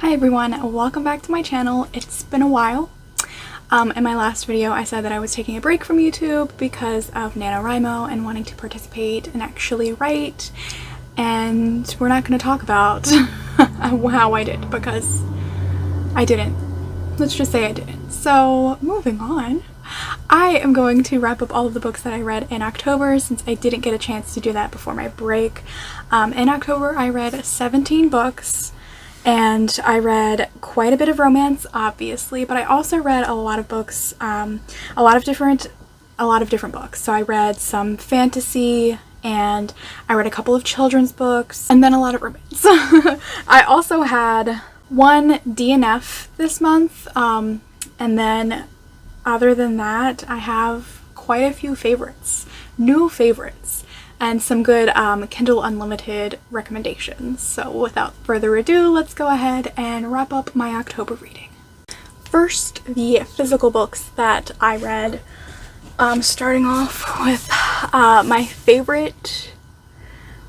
Hi everyone, welcome back to my channel. It's been a while. In my last video I said that I was taking a break from YouTube because of NaNoWriMo and wanting to participate and actually write, and we're not going to talk about how I did because I didn't. Let's just say I didn't. So moving on, I am going to wrap up all of the books that I read in October since I didn't get a chance to do that before my break. In October I read 17 books. And I read quite a bit of romance, obviously, but I also read a lot of books, a lot of different books. So I read some fantasy, and I read a couple of children's books, and then a lot of romance. I also had one DNF this month, and then other than that, I have quite a few favorites, new favorites, and some good Kindle Unlimited recommendations. So without further ado, let's go ahead and wrap up my October reading. First, the physical books that I read, starting off with my favorite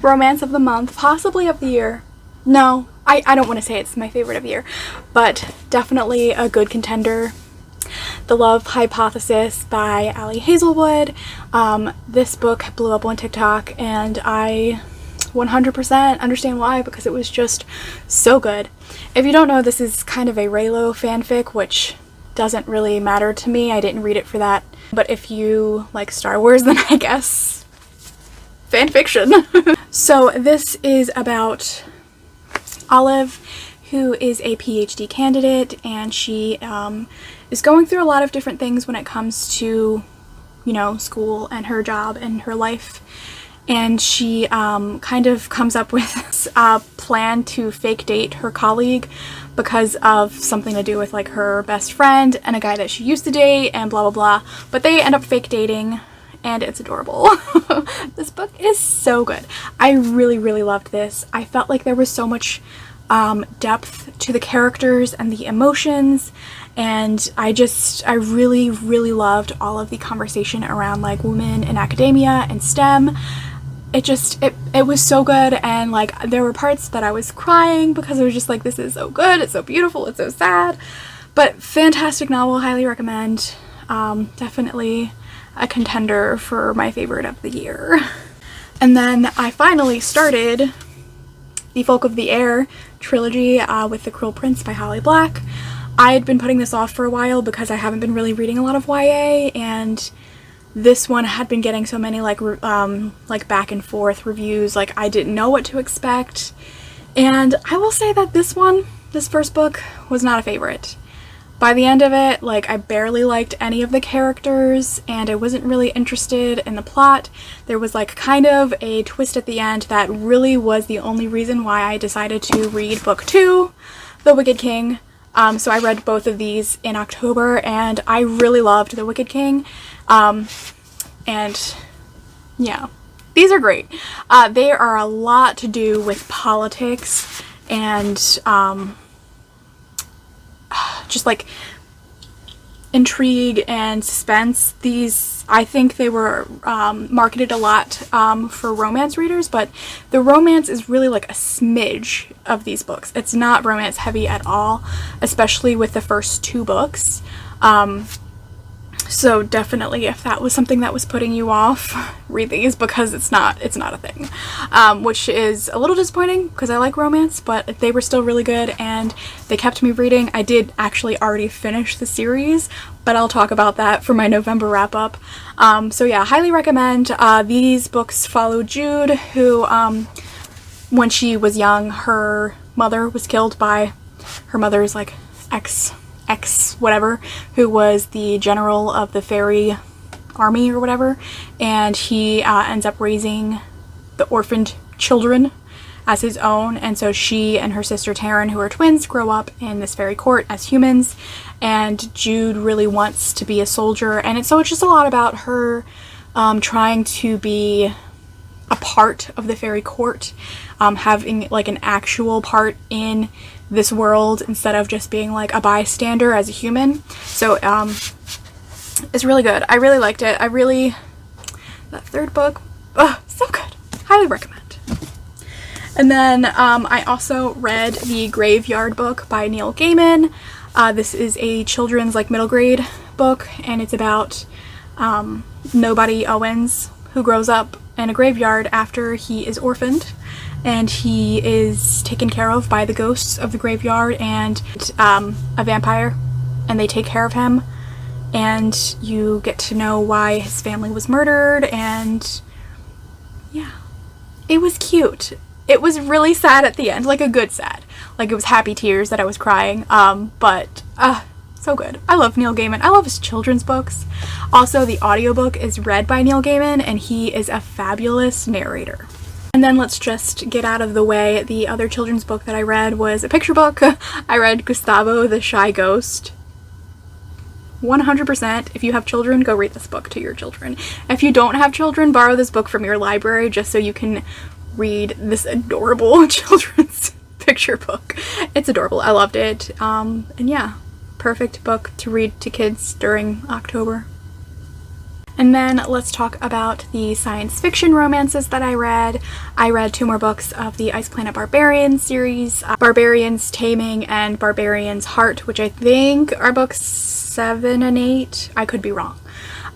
romance of the month, possibly of the year. No, I don't want to say it's my favorite of the year, but definitely a good contender. The Love Hypothesis by Hazelwood. This book blew up on TikTok and I 100% understand why, because it was just so good. If you don't know, this is kind of a Reylo fanfic, which doesn't really matter to me. I didn't read it for that. But if you like Star Wars, then I guess fanfiction. So this is about Olive, who is a PhD candidate, and she is going through a lot of different things when it comes to, you know, school and her job and her life. And she kind of comes up with a plan to fake date her colleague because of something to do with like her best friend and a guy that she used to date and blah blah blah. But they end up fake dating and it's adorable. This book is so good. I really loved this. I felt like there was so much depth to the characters and the emotions, and I really loved all of the conversation around like women in academia and STEM. It was so good, and like there were parts that I was crying because I was just like, this is so good, it's so beautiful, it's so sad, but fantastic novel, highly recommend. Definitely a contender for my favorite of the year. And then I finally started the Folk of the Air trilogy with The Cruel Prince by Holly Black. I had been putting this off for a while because I haven't been really reading a lot of YA, and this one had been getting so many like back and forth reviews, like I didn't know what to expect. And I will say that this first book was not a favorite. By the end of it, like I barely liked any of the characters and I wasn't really interested in the plot. There was like kind of a twist at the end that really was the only reason why I decided to read book 2, The Wicked King. So I read both of these in October and I really loved The Wicked King. And yeah, these are great. They are a lot to do with politics and just like intrigue and suspense. These, I think they were marketed a lot for romance readers, but the romance is really like a smidge of these books. It's not romance heavy at all, especially with the first 2 books. So definitely, if that was something that was putting you off, read these because it's not a thing. Which is a little disappointing because I like romance, but they were still really good and they kept me reading. I did actually already finish the series, but I'll talk about that for my November wrap up. So yeah, highly recommend. These books follow Jude, who when she was young, her mother was killed by her mother's like ex whatever, who was the general of the fairy army or whatever, and he ends up raising the orphaned children as his own, and so she and her sister Taryn, who are twins, grow up in this fairy court as humans, and Jude really wants to be a soldier, and it's just a lot about her trying to be a part of the fairy court, having like an actual part in this world instead of just being like a bystander as a human. So it's really good. I really liked it. That third book, so good. Highly recommend. And then I also read the Graveyard book by Neil Gaiman. This is a children's like middle grade book, and it's about Nobody Owens, who grows up in a graveyard after he is orphaned, and he is taken care of by the ghosts of the graveyard and a vampire, and they take care of him, and you get to know why his family was murdered. And yeah, it was cute. It was really sad at the end, like a good sad. Like, it was happy tears that I was crying, but so good. I love Neil Gaiman. I love his children's books. Also, the audiobook is read by Neil Gaiman, and he is a fabulous narrator. And then let's just get out of the way. The other children's book that I read was a picture book. I read Gustavo the Shy Ghost. 100%, if you have children, go read this book to your children. If you don't have children, borrow this book from your library just so you can read this adorable children's picture book. It's adorable. I loved it. And yeah, perfect book to read to kids during October. And then let's talk about the science fiction romances that I read. I read 2 more books of the Ice Planet Barbarian series, Barbarian's Taming and Barbarian's Heart, which I think are books 7 and 8. I could be wrong.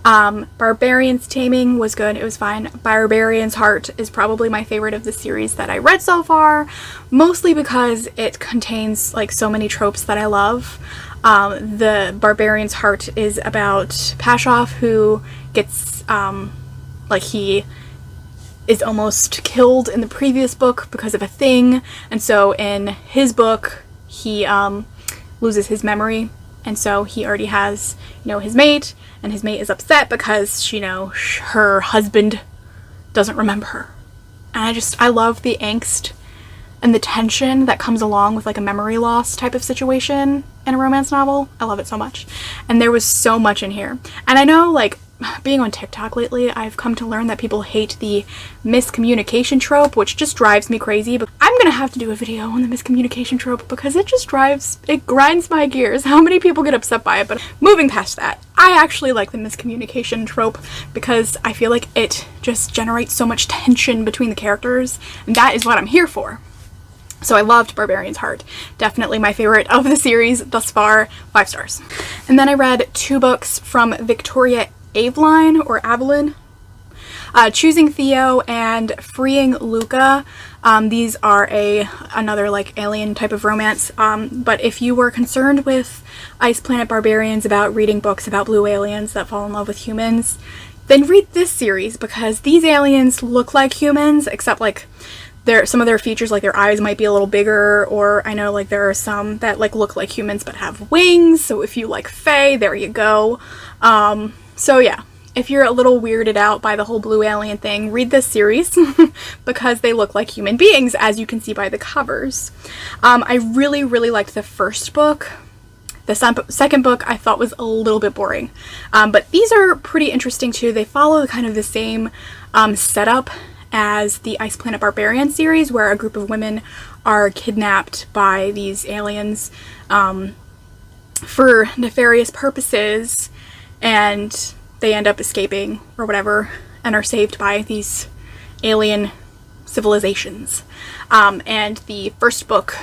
Barbarian's Taming was good. It was fine. Barbarian's Heart is probably my favorite of the series that I read so far, mostly because it contains like so many tropes that I love. The Barbarian's Heart is about Pashoff, who gets, like, he is almost killed in the previous book because of a thing, and so in his book, he, loses his memory, and so he already has, you know, his mate, and his mate is upset because, you know, her husband doesn't remember her. And I love the angst and the tension that comes along with like a memory loss type of situation in a romance novel. I love it so much. And there was so much in here. And I know, like, being on TikTok lately, I've come to learn that people hate the miscommunication trope, which just drives me crazy. But I'm gonna have to do a video on the miscommunication trope because it grinds my gears how many people get upset by it. But moving past that, I actually like the miscommunication trope because I feel like it just generates so much tension between the characters, and that is what I'm here for. So I loved Barbarian's Heart. Definitely my favorite of the series thus far. 5 stars. And then I read 2 books from Victoria Aveline, or Aveline. Choosing Theo and Freeing Luka. These are another like alien type of romance. But if you were concerned with Ice Planet Barbarians about reading books about blue aliens that fall in love with humans, then read this series, because these aliens look like humans, except like some of their features, like their eyes might be a little bigger, or I know like there are some that like look like humans but have wings, so if you like Fae, there you go. So yeah, if you're a little weirded out by the whole blue alien thing, read this series because they look like human beings, as you can see by the covers. I really, really liked the first book. The second book I thought was a little bit boring, but these are pretty interesting too. They follow kind of the same setup as the Ice Planet Barbarian series, where a group of women are kidnapped by these aliens for nefarious purposes, and they end up escaping or whatever and are saved by these alien civilizations. And the first book,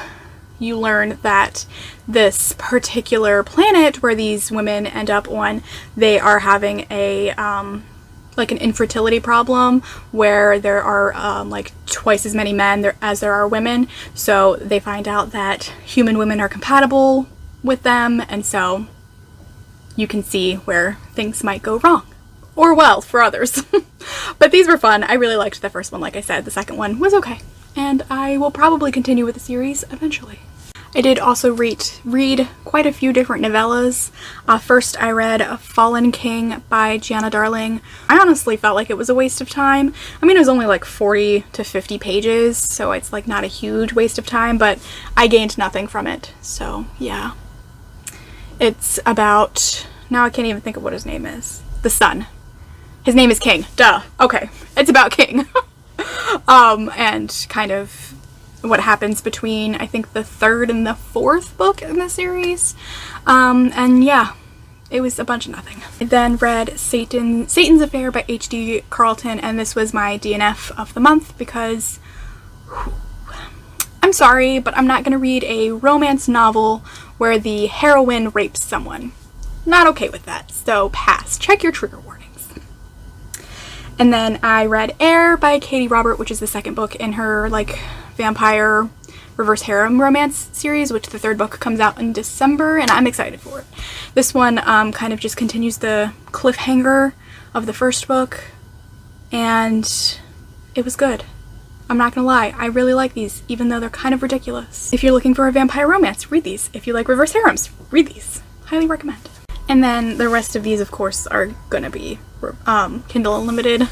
you learn that this particular planet where these women end up on, they are having a like an infertility problem where there are like twice as many men as there are women. So they find out that human women are compatible with them, and so you can see where things might go wrong. Or well, for others. But these were fun. I really liked the first one, like I said. The second one was okay. And I will probably continue with the series eventually. I did also read quite a few different novellas. First I read Fallen King by Giana Darling. I honestly felt like it was a waste of time. I mean, it was only like 40 to 50 pages, so it's like not a huge waste of time, but I gained nothing from it. So yeah. It's about, now I can't even think of what his name is. The son. His name is King. Duh. Okay. It's about King. And kind of what happens between, I think, the 3rd and the 4th book in the series. And yeah, it was a bunch of nothing. I then read Satan's Affair by H.D. Carlton, and this was my DNF of the month because I'm sorry, but I'm not gonna read a romance novel where the heroine rapes someone. Not okay with that, so pass. Check your trigger warnings. And then I read Heir by Katee Robert, which is the second book in her like vampire reverse harem romance series, which the third book comes out in December, and I'm excited for it. This one kind of just continues the cliffhanger of the first book, and it was good. I'm not gonna lie, I really like these, even though they're kind of ridiculous. If you're looking for a vampire romance, read these. If you like reverse harems, read these. Highly recommend. And then the rest of these, of course, are gonna be Kindle Unlimited.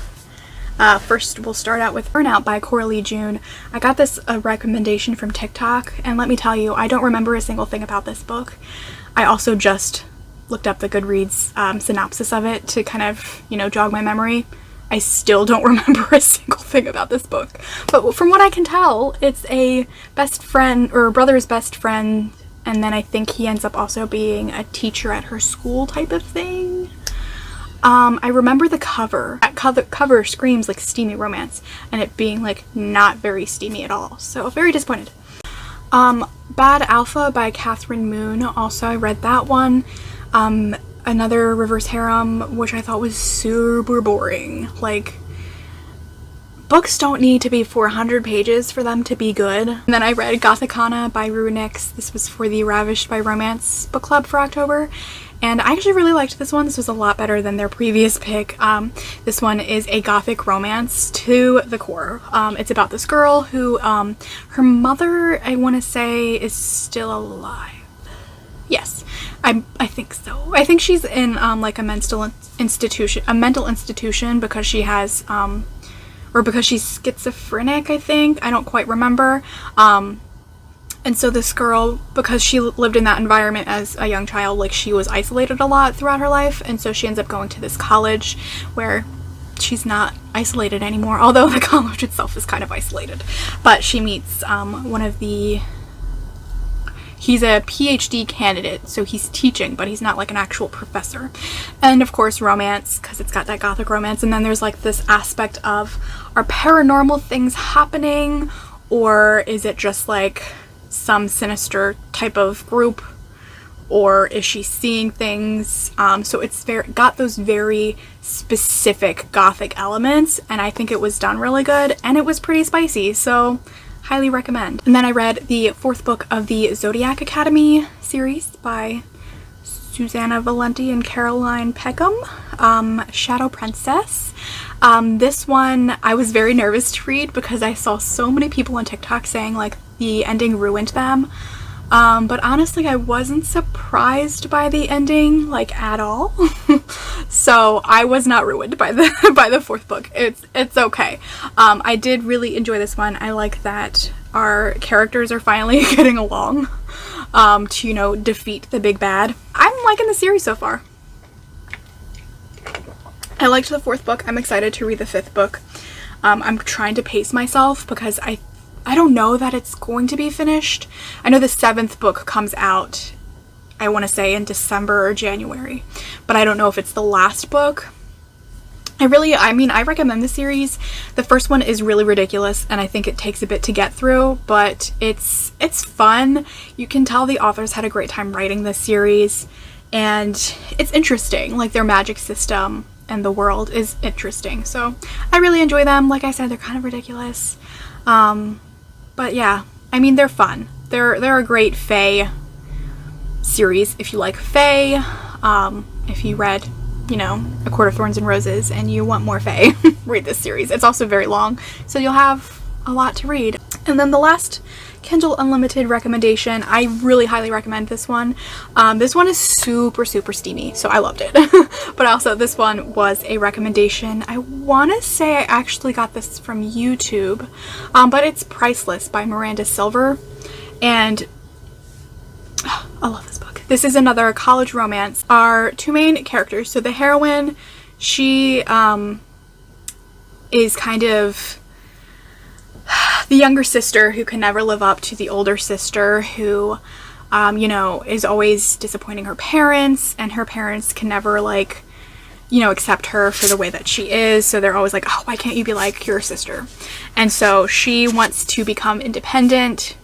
First, we'll start out with Burnout by Coralee June. I got this recommendation from TikTok, and let me tell you, I don't remember a single thing about this book. I also just looked up the Goodreads synopsis of it to kind of, you know, jog my memory. I still don't remember a single thing about this book. But from what I can tell, it's a best friend, or brother's best friend, and then I think he ends up also being a teacher at her school type of thing. I remember the cover. That cover screams like steamy romance, and it being like not very steamy at all. So very disappointed. Bad Alpha by Kathryn Moon. Also, I read that one. Another reverse harem, which I thought was super boring. Like, books don't need to be 400 pages for them to be good. And then I read Gothikana by RuNyx. This was for the Ravished by Romance book club for October. And I actually really liked this one. This was a lot better than their previous pick. This one is a gothic romance to the core. It's about this girl who, her mother, I want to say, is still alive. Yes, I think so. I think she's in like a mental institution because she has or because she's schizophrenic, I think. I don't quite remember. And so this girl, because she lived in that environment as a young child, like she was isolated a lot throughout her life, and so she ends up going to this college where she's not isolated anymore, although the college itself is kind of isolated. But she meets one of the... He's a PhD candidate, so he's teaching, but he's not like an actual professor. And of course romance, because it's got that gothic romance. And then there's like this aspect of, are paranormal things happening, or is it just like some sinister type of group, or is she seeing things? So it's got those very specific gothic elements, and I think it was done really good, and it was pretty spicy, so highly recommend. And then I read the fourth book of the Zodiac Academy series by Suzanne Valenti and Peckham, Shadow Princess. This one I was very nervous to read because I saw so many people on TikTok saying like the ending ruined them. But honestly, I wasn't surprised by the ending, like, at all. So I was not ruined by the fourth book. It's okay. I did really enjoy this one. I like that our characters are finally getting along to, you know, defeat the big bad. I'm liking the series so far. I liked the fourth book. I'm excited to read the fifth book. I'm trying to pace myself because I don't know that it's going to be finished. I know the seventh book comes out, I want to say in December or January, but I don't know if it's the last book. I recommend the series. The first one is really ridiculous, and I think it takes a bit to get through, but it's fun. You can tell the authors had a great time writing this series, and it's interesting. Like, their magic system and the world is interesting, so I really enjoy them. Like I said, they're kind of ridiculous. But yeah, I mean, they're fun. They're a great fae series if you like fae. If you read, you know, A Court of Thorns and Roses and you want more fae, read this series. It's also very long, so you'll have a lot to read. And then the last Kindle Unlimited recommendation, I really highly recommend this one. This one is super steamy, so I loved it. But also this one was a recommendation. I want to say I actually got this from YouTube, but it's Priceless by Miranda Silver, and I love this book. This is another college romance. Our two main characters, so the heroine, she is kind of the younger sister who can never live up to the older sister who, you know, is always disappointing her parents, and her parents can never, like, you know, accept her for the way that she is. So they're always like, oh, why can't you be like your sister? And so she wants to become independent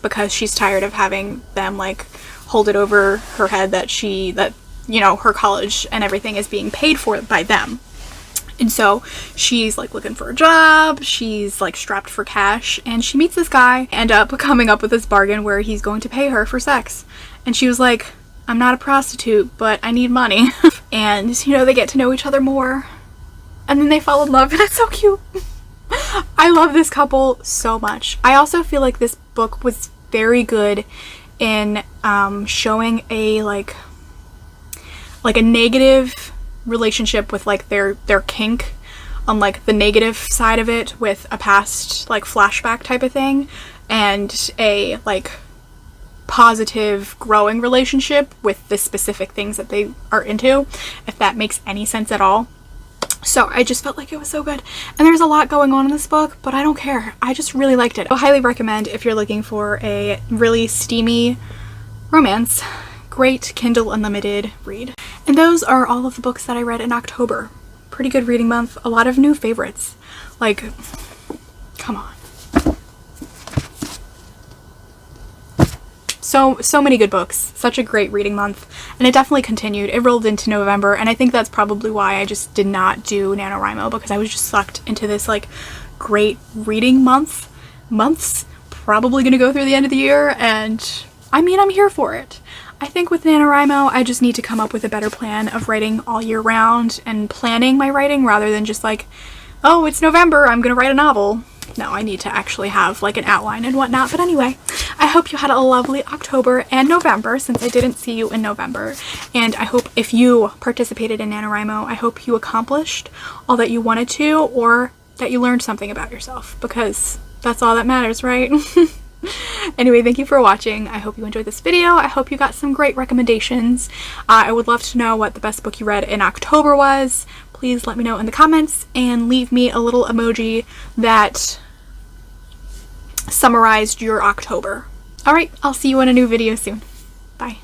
because she's tired of having them like hold it over her head that you know, her college and everything is being paid for by them. And so she's like looking for a job, she's like strapped for cash, and she meets this guy, end up coming up with this bargain where he's going to pay her for sex. And she was like, I'm not a prostitute, but I need money. And, you know, they get to know each other more, and then they fall in love, and it's so cute. I love this couple so much. I also feel like this book was very good in showing a like a negative relationship with like their kink, on like the negative side of it, with a past like flashback type of thing, and a like positive growing relationship with the specific things that they are into, if that makes any sense at all. So I just felt like it was so good, and there's a lot going on in this book, but I don't care. I just really liked it. I highly recommend if you're looking for a really steamy romance. Great Kindle Unlimited read. And those are all of the books that I read in October. Pretty good reading month. A lot of new favorites. Like, come on. So many good books. Such a great reading month. And it definitely continued. It rolled into November, and I think that's probably why I just did not do NaNoWriMo, because I was just sucked into this like great reading months. Probably gonna go through the end of the year, and I mean, I'm here for it. I think with NaNoWriMo, I just need to come up with a better plan of writing all year round and planning my writing, rather than just like, oh, it's November, I'm gonna write a novel. No, I need to actually have like an outline and whatnot. But anyway, I hope you had a lovely October and November, since I didn't see you in November. And I hope if you participated in NaNoWriMo, I hope you accomplished all that you wanted to, or that you learned something about yourself, because that's all that matters, right? Anyway, thank you for watching. I hope you enjoyed this video. I hope you got some great recommendations. I would love to know what the best book you read in October was. Please let me know in the comments, and leave me a little emoji that summarized your October. Alright, I'll see you in a new video soon. Bye.